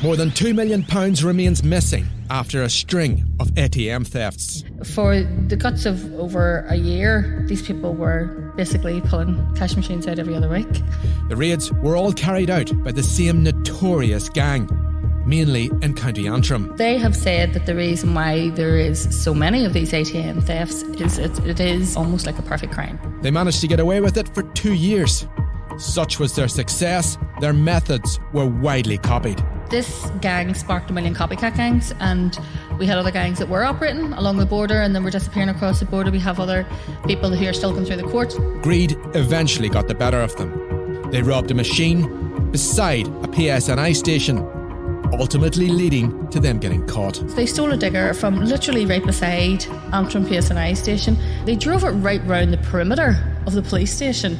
More than £2 million remains missing after a string of ATM thefts. For the guts of over a year, these people were basically pulling cash machines out every other week. The raids were all carried out by the same notorious gang, mainly in County Antrim. They have said that the reason why there is so many of these ATM thefts is it is almost like a perfect crime. They managed to get away with it for 2 years. Such was their success, their methods were widely copied. This gang sparked a million copycat gangs, and we had other gangs that were operating along the border and then were disappearing across the border. We have other people who are still going through the court. Greed eventually got the better of them. They robbed a machine beside a PSNI station, ultimately leading to them getting caught. They stole a digger from literally right beside Antrim PSNI station. They drove it right round the perimeter of the police station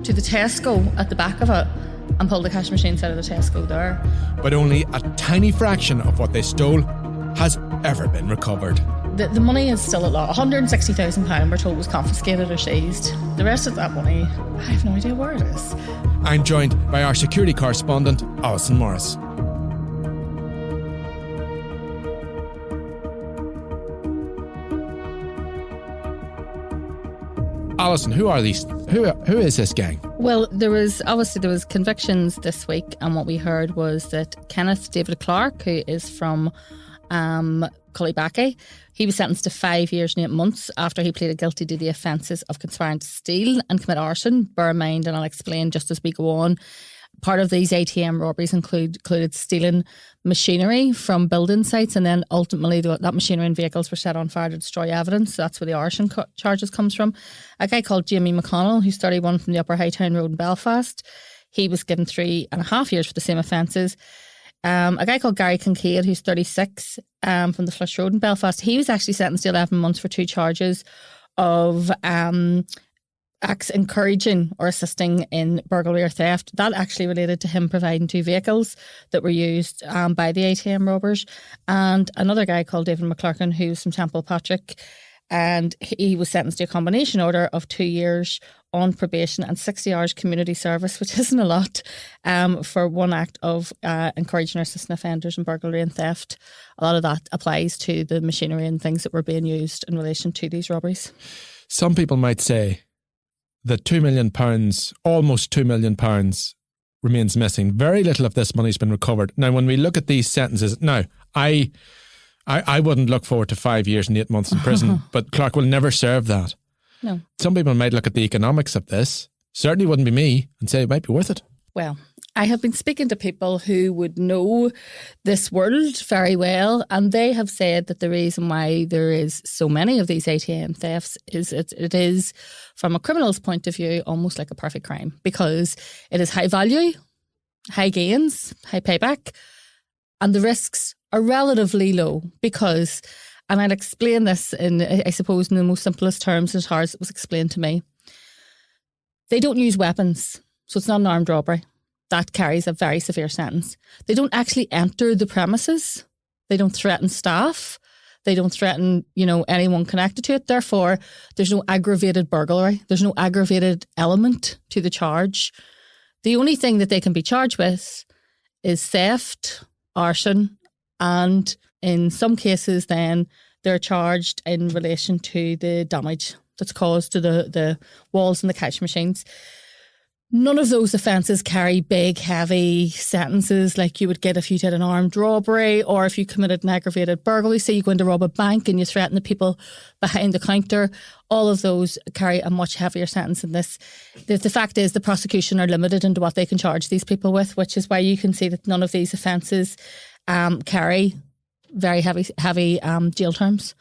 to the Tesco at the back of it and pulled the cash machines out of the Tesco there. But only a tiny fraction of what they stole has ever been recovered. The money is still at law. £160,000 we're told was confiscated or seized. The rest of that money, I have no idea where it is. I'm joined by our security correspondent, Alison Morris. Alison, who are these? Who is this gang? Well, there was convictions this week, and what we heard was that Kenneth David Clark, who is from Cullibackie, he was sentenced to 5 years and 8 months after he pleaded guilty to the offences of conspiring to steal and commit arson. Bear in mind, and I'll explain just as we go on, part of these ATM robberies included stealing machinery from building sites, and then ultimately that machinery and vehicles were set on fire to destroy evidence. So that's where the arson charges comes from. A guy called Jamie McConnell, who's 31 from the Upper Hightown Road in Belfast, he was given 3.5 years for the same offences. A guy called Gary Kincaid, who's 36 from the Flush Road in Belfast, he was actually sentenced to 11 months for 2 charges of acts encouraging or assisting in burglary or theft. That actually related to him providing 2 vehicles that were used by the ATM robbers. And another guy called David McClarkin, who's from Temple Patrick, and he was sentenced to a combination order of 2 years on probation and 60 hours community service, which isn't a lot, for one act of encouraging or assisting offenders in burglary and theft. A lot of that applies to the machinery and things that were being used in relation to these robberies. Some people might say that £2 million, almost £2 million remains missing. Very little of this money's been recovered. Now, when we look at these sentences, now, I wouldn't look forward to 5 years and 8 months in prison, but Clark will never serve that. No. Some people might look at the economics of this, certainly wouldn't be me, and say it might be worth it. Well, I have been speaking to people who would know this world very well, and they have said that the reason why there is so many of these ATM thefts is it is, from a criminal's point of view, almost like a perfect crime, because it is high value, high gains, high payback, and the risks are relatively low because, and I'll explain this in, I suppose, in the most simplest terms as far as it was explained to me, they don't use weapons, so it's not an armed robbery. That carries a very severe sentence. They don't actually enter the premises. They don't threaten staff. They don't threaten, anyone connected to it. Therefore, there's no aggravated burglary. There's no aggravated element to the charge. The only thing that they can be charged with is theft, arson, and in some cases then they're charged in relation to the damage that's caused to the walls and the cash machines. None of those offences carry big, heavy sentences like you would get if you did an armed robbery or if you committed an aggravated burglary. Say you go in to rob a bank and you threaten the people behind the counter. All of those carry a much heavier sentence than this. The fact is the prosecution are limited into what they can charge these people with, which is why you can see that none of these offences carry very heavy jail terms.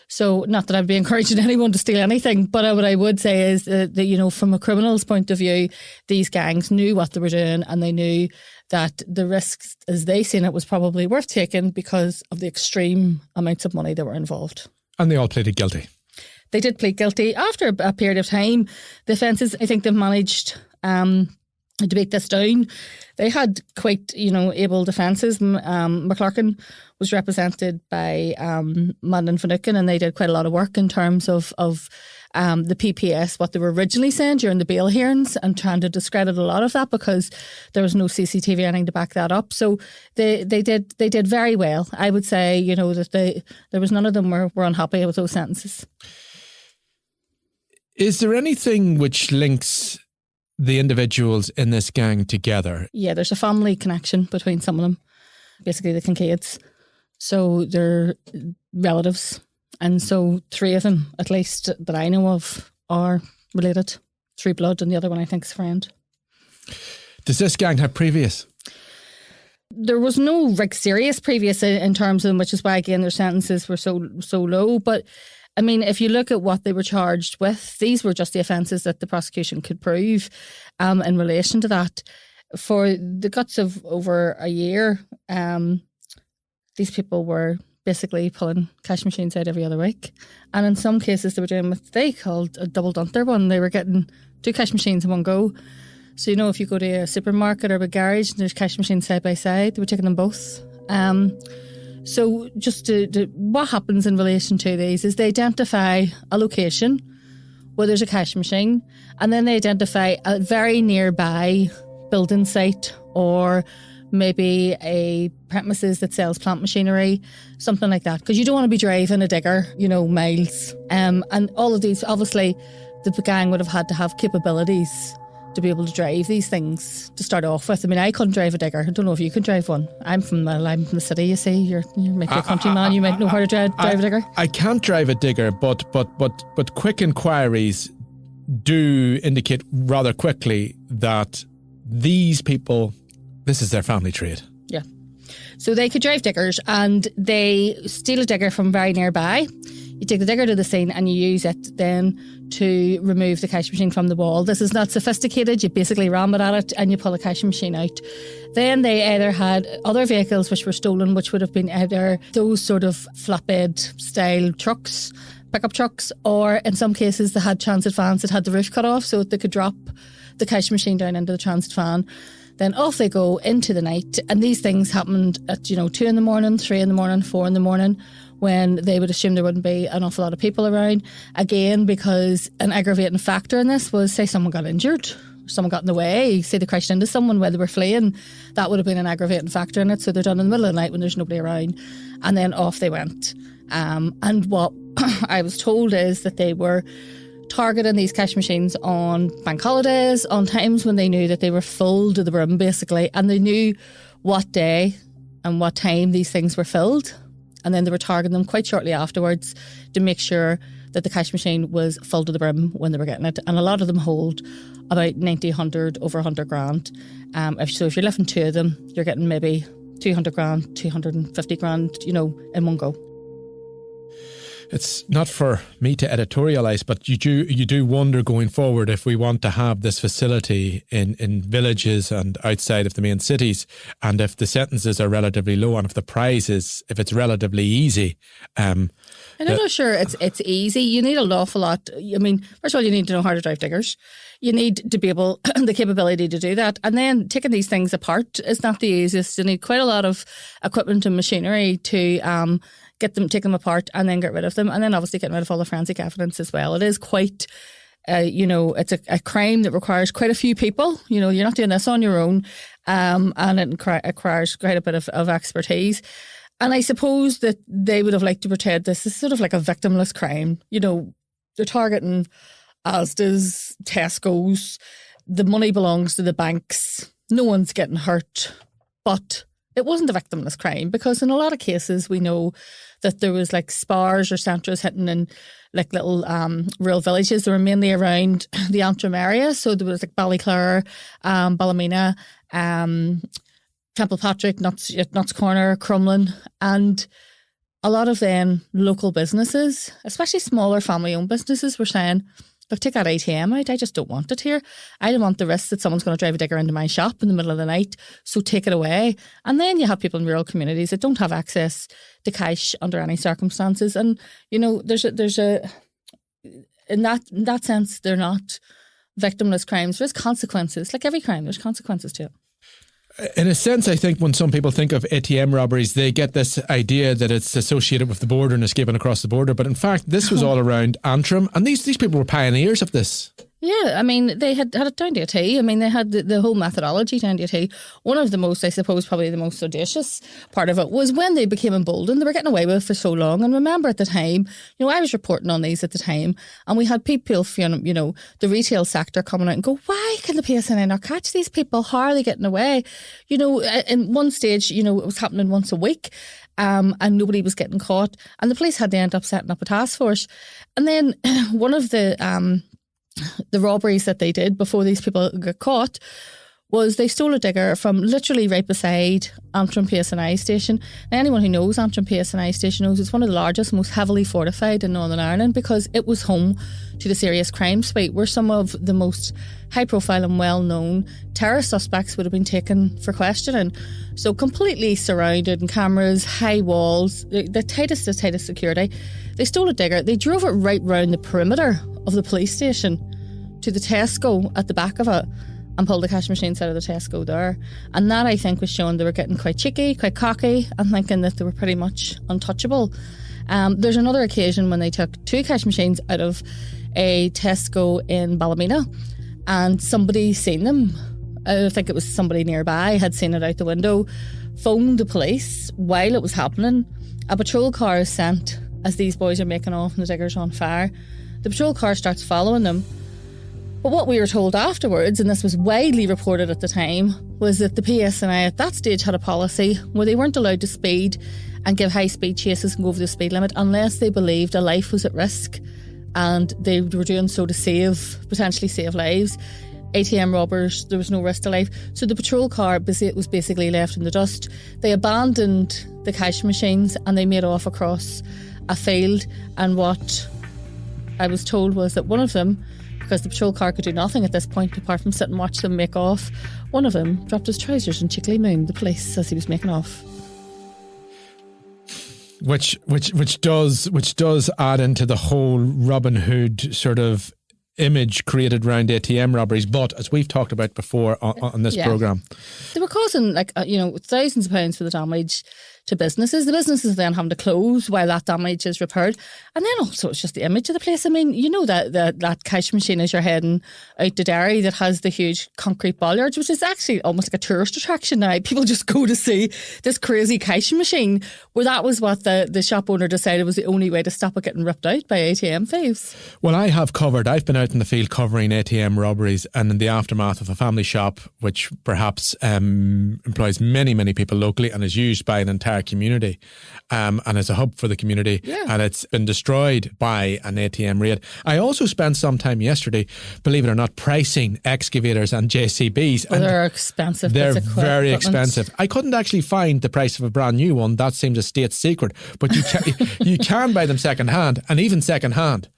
So not that I'd be encouraging anyone to steal anything, but what I would say is that, from a criminal's point of view, these gangs knew what they were doing and they knew that the risks, as they seen it, was probably worth taking because of the extreme amounts of money that were involved. And they all pleaded guilty. They did plead guilty. After a period of time, the offences, I think they've managed to beat this down. They had quite, able defences. McClarkin was represented by Madeleine Finucane, and they did quite a lot of work in terms of the PPS, what they were originally saying during the bail hearings, and trying to discredit a lot of that because there was no CCTV or anything to back that up. So they did very well. I would say, that there was none of them were unhappy with those sentences. Is there anything which links the individuals in this gang together? Yeah, there's a family connection between some of them. Basically, the Kincaids. So they're relatives. And so 3 of them, at least that I know of, are related through blood, and the other one I think is a friend. Does this gang have previous? There was no serious previous in terms of them, which is why, again, their sentences were so low. But I mean, if you look at what they were charged with, these were just the offences that the prosecution could prove in relation to that. For the guts of over a year, these people were basically pulling cash machines out every other week. And in some cases, they were doing what they called a double dunter one. They were getting 2 cash machines in one go. So, if you go to a supermarket or a garage and there's cash machines side by side, they were taking them both. So just what happens in relation to these is they identify a location where there's a cash machine, and then they identify a very nearby building site or maybe a premises that sells plant machinery, something like that. Because you don't want to be driving a digger, miles. And all of these, obviously, the gang would have had to have capabilities to be able to drive these things to start off with. I mean, I couldn't drive a digger. I don't know if you could drive one. I'm from the city, you see. You're maybe a countryman. You might know how to drive a digger. I can't drive a digger, but quick inquiries do indicate rather quickly that these people, this is their family trade. Yeah. So they could drive diggers, and they steal a digger from very nearby. You take the digger to the scene and you use it then to remove the cash machine from the wall. This is not sophisticated. You basically ram it at it and you pull the cash machine out. Then they either had other vehicles which were stolen, which would have been either those sort of flatbed style trucks, pickup trucks, or in some cases they had transit vans that had the roof cut off so that they could drop the cash machine down into the transit van. Then off they go into the night. And these things happened at, 2 in the morning, 3 in the morning, 4 in the morning, when they would assume there wouldn't be an awful lot of people around. Again, because an aggravating factor in this was, say someone got injured, someone got in the way, say they crashed into someone while they were fleeing, that would have been an aggravating factor in it. So they're done in the middle of the night when there's nobody around. And then off they went. And what I was told is that they were targeting these cash machines on bank holidays, on times when they knew that they were full to the brim, basically, and they knew what day and what time these things were filled. And then they were targeting them quite shortly afterwards to make sure that the cash machine was full to the brim when they were getting it. And a lot of them hold about 90, 100, over 100 grand. If you're lifting 2 of them, you're getting maybe 200 grand, 250 grand, in one go. It's not for me to editorialise, but you do wonder going forward if we want to have this facility in villages and outside of the main cities, and if the sentences are relatively low, and if the prize is, if it's relatively easy. I'm not sure it's easy. You need an awful lot. I mean, first of all, you need to know how to drive diggers. You need to be able, the capability to do that. And then taking these things apart is not the easiest. You need quite a lot of equipment and machinery to take them apart and then get rid of them. And then obviously getting rid of all the forensic evidence as well. It is quite, it's a crime that requires quite a few people. You're not doing this on your own. And it requires quite a bit of expertise. And I suppose that they would have liked to portray this as sort of like a victimless crime. They're targeting Asda's, Tesco's. The money belongs to the banks. No one's getting hurt. But it wasn't a victimless crime, because in a lot of cases we know that there was like spars or centres hitting in like little rural villages. They were mainly around the Antrim area. So there was like Ballyclare, Ballymena, Templepatrick, Nuts Corner, Crumlin, and a lot of then local businesses, especially smaller family-owned businesses, were saying, look, take that ATM out. I just don't want it here. I don't want the risk that someone's going to drive a digger into my shop in the middle of the night. So take it away. And then you have people in rural communities that don't have access to cash under any circumstances. And, there's a in that sense, they're not victimless crimes, there's consequences. Like every crime, there's consequences to it. In a sense, I think when some people think of ATM robberies, they get this idea that it's associated with the border and escaping across the border. But in fact, this was all around Antrim, and these people were pioneers of this. Yeah, I mean, they had it down to a T. I mean, they had the whole methodology down to a T. One of the most, I suppose, probably the most audacious part of it was when they became emboldened. They were getting away with it for so long. And remember at the time, I was reporting on these at the time, and we had people from, the retail sector coming out and go, why can the PSNI not catch these people? How are they getting away? In one stage, it was happening once a week. And nobody was getting caught. And the police had to end up setting up a task force. And then one of the robberies that they did before these people got caught was they stole a digger from literally right beside Antrim PSNI station. Now, anyone who knows Antrim PSNI station knows it's one of the largest, most heavily fortified in Northern Ireland, because it was home to the serious crime suite where some of the most high profile and well known terror suspects would have been taken for questioning. So completely surrounded in cameras, high walls, the tightest security. They stole a digger. They drove it right round the perimeter of the police station to the Tesco at the back of it and pulled the cash machines out of the Tesco there. And that, I think, was showing they were getting quite cheeky, quite cocky, and thinking that they were pretty much untouchable. There's another occasion when they took 2 cash machines out of a Tesco in Ballymena, and somebody seen them. I think it was somebody nearby had seen it out the window, phoned the police while it was happening. A patrol car is sent as these boys are making off and the digger's on fire. The patrol car starts following them. But what we were told afterwards, and this was widely reported at the time, was that the PSNI at that stage had a policy where they weren't allowed to speed and give high speed chases and go over the speed limit unless they believed a life was at risk, and they were doing so to potentially save lives. ATM robbers, there was no risk to life. So the patrol car was basically left in the dust. They abandoned the cash machines and they made off across a field. And what I was told was that one of them, because the patrol car could do nothing at this point apart from sit and watch them make off, one of them dropped his trousers and cheekily mooned the police as he was making off. Which does add into the whole Robin Hood sort of image created around ATM robberies. But as we've talked about before on this programme, they were causing thousands of pounds for the damage to businesses. The businesses then having to close while that damage is repaired. And then also it's just the image of the place. I mean, that cash machine as you're heading out to Derry that has the huge concrete bollards, which is actually almost like a tourist attraction now. People just go to see this crazy cash machine, where that was what the shop owner decided was the only way to stop it getting ripped out by ATM thieves. Well, I've been out in the field covering ATM robberies, and in the aftermath of a family shop, which perhaps employs many, many people locally and is used by an entire community, and as a hub for the community, and it's been destroyed by an ATM raid. I also spent some time yesterday, believe it or not, pricing excavators and JCBs. Well, they're expensive. They're very expensive. I couldn't actually find the price of a brand new one. That seems a state secret. But you can buy them second hand, and even second hand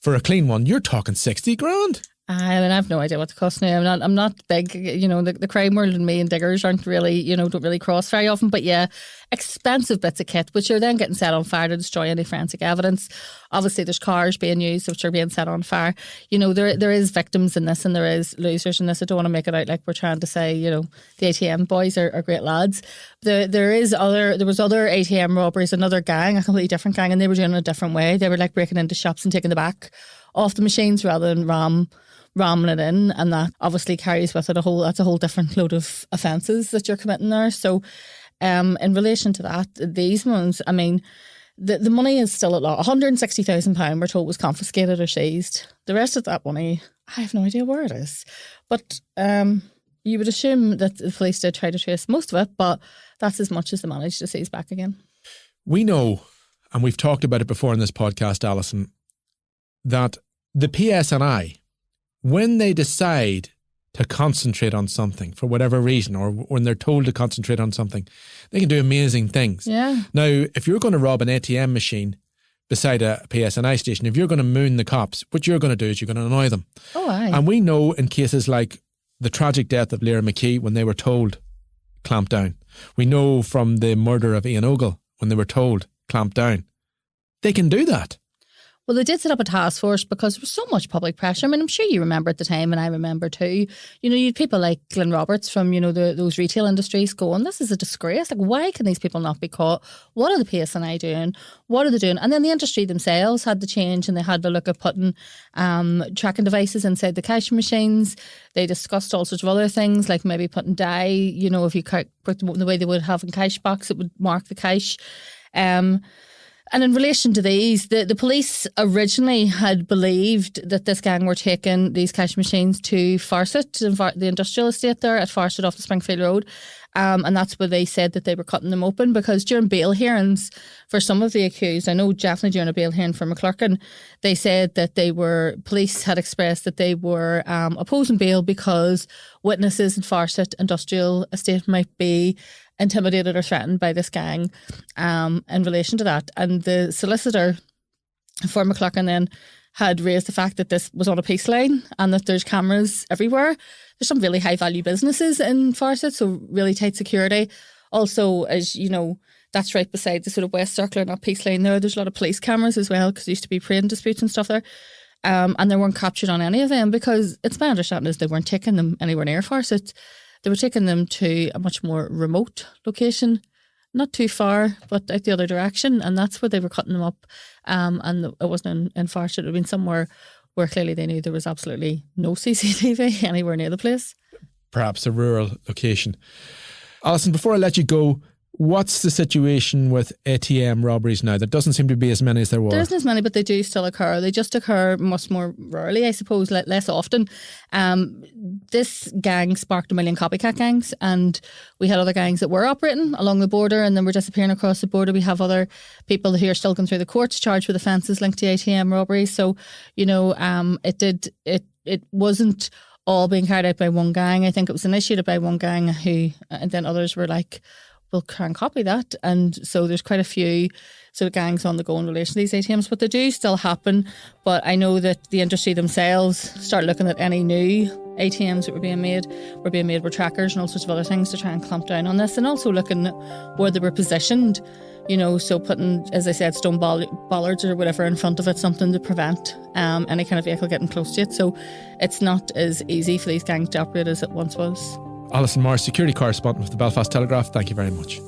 for a clean one, you're talking 60 grand. I mean, I have no idea what the cost now. I'm not big, the crime world and me and diggers don't really cross very often. But yeah, expensive bits of kit, which are then getting set on fire to destroy any forensic evidence. Obviously, there's cars being used which are being set on fire. There is victims in this and there is losers in this. I don't want to make it out like we're trying to say, the ATM boys are great lads. There was other ATM robberies, another gang, a completely different gang, and they were doing it a different way. They were like breaking into shops and taking the back off the machines rather than ramming it in, and that obviously carries with it a whole different load of offences that you're committing there. So in relation to that, these ones, I mean, the money is still at law. £160,000 we're told was confiscated or seized. The rest of that money, I have no idea where it is. But you would assume that the police did try to trace most of it, but that's as much as they managed to seize back again. We know, and we've talked about it before in this podcast, Alison, that the PSNI, when they decide to concentrate on something for whatever reason, or when they're told to concentrate on something, they can do amazing things. Yeah. Now, if you're going to rob an ATM machine beside a PSNI station, if you're going to moon the cops, what you're going to do is you're going to annoy them. Oh, aye. And we know in cases like the tragic death of Lyra McKee, when they were told, clamp down. We know from the murder of Ian Ogle, when they were told, clamp down. They can do that. Well, they did set up a task force because there was so much public pressure. I mean, I'm sure you remember at the time, and I remember too, you know, you had people like Glenn Roberts from, you know, those retail industries going, this is a disgrace. Like, why can these people not be caught? What are the PSNI doing? What are they doing? And then the industry themselves had to change, and they had to look at putting tracking devices inside the cash machines. They discussed all sorts of other things, like maybe putting dye, you know, if you put them the way they would have in cash box, it would mark the cash. And in relation to these, the police originally had believed that this gang were taking these cash machines to Farset, the industrial estate there at Farset off the Springfield Road. And that's where they said that they were cutting them open, because during bail hearings for some of the accused, I know definitely during a bail hearing for McClurkin, they said that police had expressed that they were opposing bail because witnesses in Farset industrial estate might be intimidated or threatened by this gang in relation to that. And the solicitor for McClurkin then had raised the fact that this was on a peace line and that there's cameras everywhere. There's some really high value businesses in Farset, so really tight security. Also, as you know, that's right beside the sort of West Circular, not peace line there. There's a lot of police cameras as well, because there used to be parade disputes and stuff there. And they weren't captured on any of them, because it's my understanding is they weren't taking them anywhere near Farset. They were taking them to a much more remote location, not too far, but out the other direction, and that's where they were cutting them up. And it wasn't in Farset. It had been somewhere where clearly they knew there was absolutely no CCTV anywhere near the place. Perhaps a rural location. Alison, before I let you go, what's the situation with ATM robberies now? There doesn't seem to be as many as there were. There isn't as many, but they do still occur. They just occur much more rarely, I suppose, less often. This gang sparked a million copycat gangs, and we had other gangs that were operating along the border and then were disappearing across the border. We have other people who are still going through the courts charged with offences linked to ATM robberies. So, you know, it wasn't all being carried out by one gang. I think it was initiated by one gang and then others were like, we'll try and copy that. And so there's quite a few sort of gangs on the go in relation to these ATMs, but they do still happen. But I know that the industry themselves start looking at any new ATMs that were being made with trackers and all sorts of other things to try and clamp down on this, and also looking at where they were positioned, you know, so putting, as I said, stone bollards or whatever in front of it, something to prevent any kind of vehicle getting close to it. So it's not as easy for these gangs to operate as it once was. Alison Morris, security correspondent with the Belfast Telegraph, thank you very much.